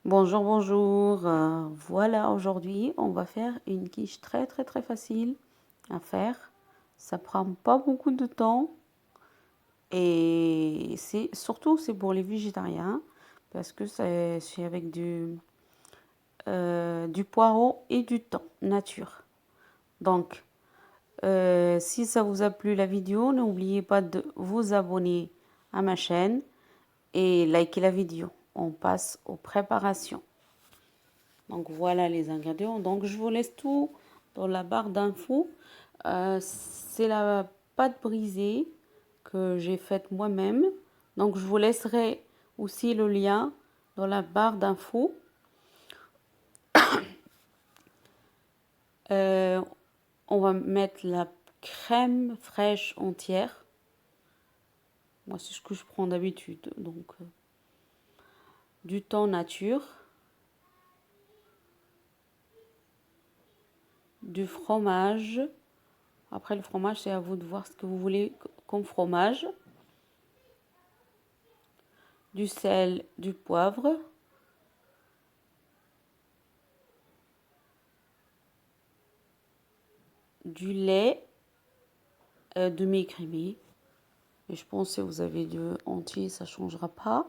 Bonjour, bonjour. Voilà, aujourd'hui, on va faire une quiche très, très, très facile à faire. Ça prend pas beaucoup de temps et c'est pour les végétariens parce que c'est avec du poireau et du thon nature. Donc, si ça vous a plu la vidéo, n'oubliez pas de vous abonner à ma chaîne et liker la vidéo. On passe aux préparations. Donc voilà les ingrédients. Donc je vous laisse tout dans la barre d'infos. C'est la pâte brisée que j'ai faite moi-même. Donc je vous laisserai aussi le lien dans la barre d'infos. Euh, on va mettre la crème fraîche entière. Moi c'est ce que je prends d'habitude. Donc du thon nature, du fromage. Après le fromage c'est à vous de voir ce que vous voulez comme fromage. Du sel, du poivre, du lait demi-écrémé. Et je pense que si vous avez du entier, ça ne changera pas.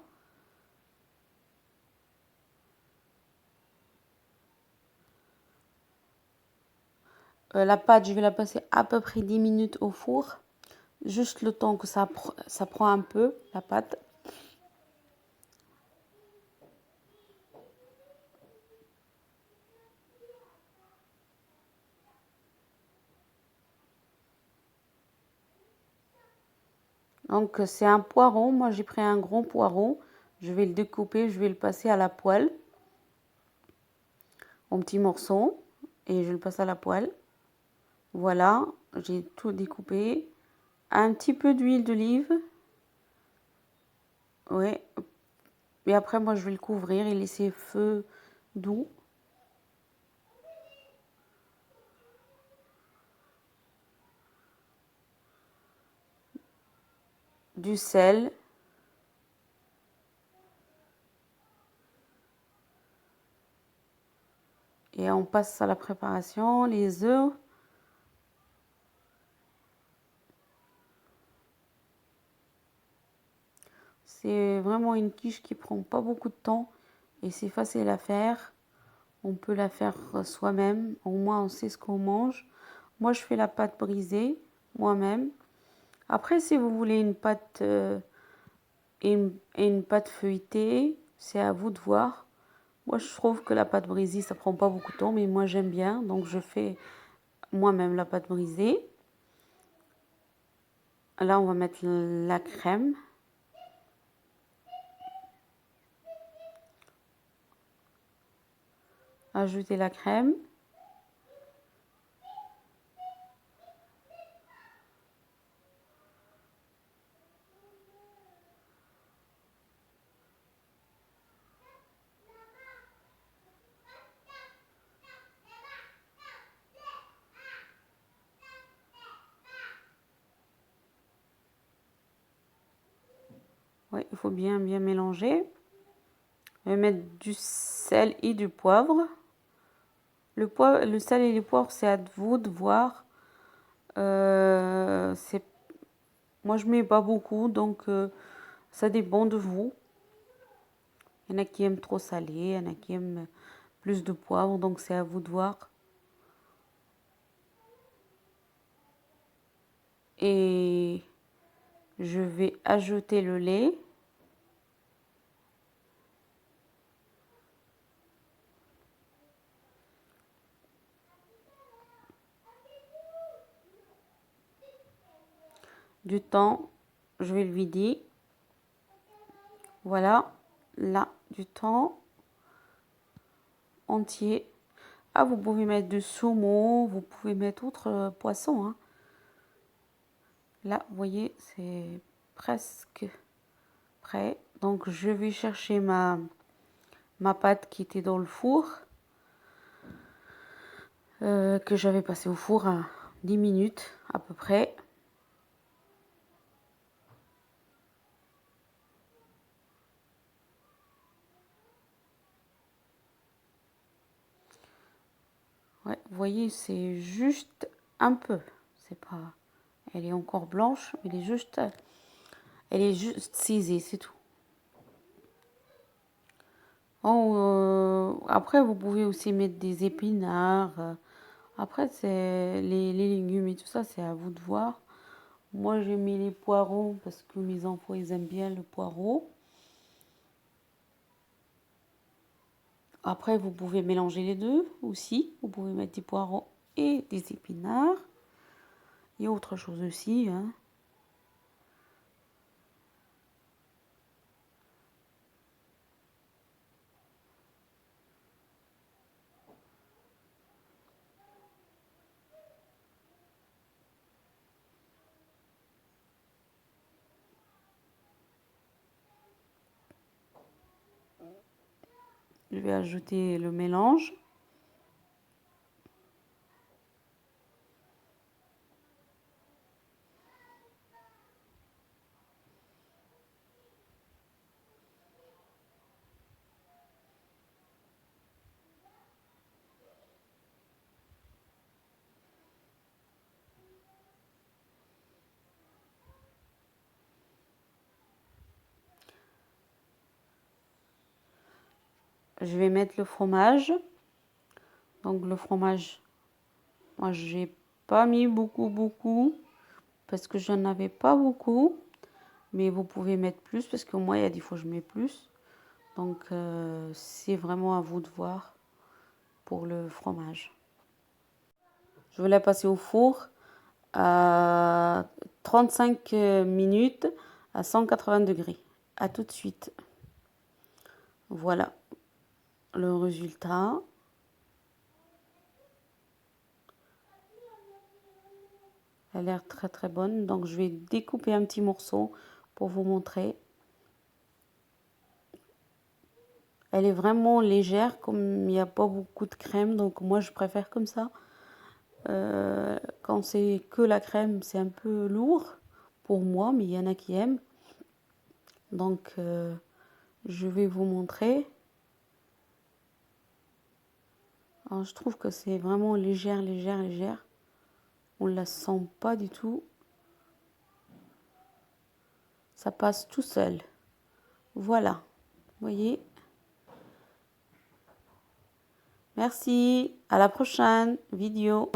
La pâte, je vais la passer à peu près 10 minutes au four. Juste le temps que ça prend un peu, la pâte. Donc c'est un poireau. Moi j'ai pris un grand poireau. Je vais le découper, je vais le passer à la poêle. En petits morceaux. Et je le passe à la poêle. Voilà, j'ai tout découpé. Un petit peu d'huile d'olive. Oui. Et après, moi, je vais le couvrir et laisser feu doux. Du sel. Et on passe à la préparation. Les œufs. C'est vraiment une quiche qui prend pas beaucoup de temps. Et c'est facile à faire. On peut la faire soi-même. Au moins, on sait ce qu'on mange. Moi, je fais la pâte brisée moi-même. Après, si vous voulez une pâte et une pâte feuilletée, c'est à vous de voir. Moi, je trouve que la pâte brisée, ça prend pas beaucoup de temps, mais moi, j'aime bien. Donc, je fais moi-même la pâte brisée. Là, on va mettre la crème. Ajouter la crème. Oui, il faut bien mélanger. Je vais mettre du sel et du poivre. Le sel et le poivre, c'est à vous de voir. Moi, je mets pas beaucoup, donc ça dépend de vous. Il y en a qui aiment trop salé, il y en a qui aiment plus de poivre, donc c'est à vous de voir. Et je vais ajouter le lait. Du thon, je vais le vider. Voilà, là, du thon entier. Ah, vous pouvez mettre du saumon, vous pouvez mettre autre poisson, hein. Là, vous voyez, c'est presque prêt. Donc, je vais chercher ma pâte qui était dans le four, que j'avais passé au four à 10 minutes à peu près. Ouais, vous voyez, c'est juste un peu. C'est pas... Elle est encore blanche, mais elle est juste cisée, c'est tout. Après, vous pouvez aussi mettre des épinards. Après, c'est les légumes et tout ça, c'est à vous de voir. Moi, j'ai mis les poireaux parce que mes enfants, ils aiment bien le poireau. Après, vous pouvez mélanger les deux aussi. Vous pouvez mettre des poireaux et des épinards. Il y a autre chose aussi, hein. Je vais ajouter le mélange. Je vais mettre le fromage. Donc le fromage, moi j'ai pas mis beaucoup parce que j'en avais pas beaucoup. Mais vous pouvez mettre plus parce que moi il y a des fois je mets plus. Donc c'est vraiment à vous de voir pour le fromage. Je vais la passer au four à 35 minutes à 180 degrés. À tout de suite. Voilà le résultat. Elle a l'air très bonne. Donc je vais découper un petit morceau pour vous montrer. Elle est vraiment légère, comme il n'y a pas beaucoup de crème, donc moi je préfère comme ça. Quand c'est que la crème, c'est un peu lourd pour moi, mais il y en a qui aiment. Donc je vais vous montrer. Alors, je trouve que c'est vraiment légère. On ne la sent pas du tout. Ça passe tout seul. Voilà, vous voyez. Merci, à la prochaine vidéo.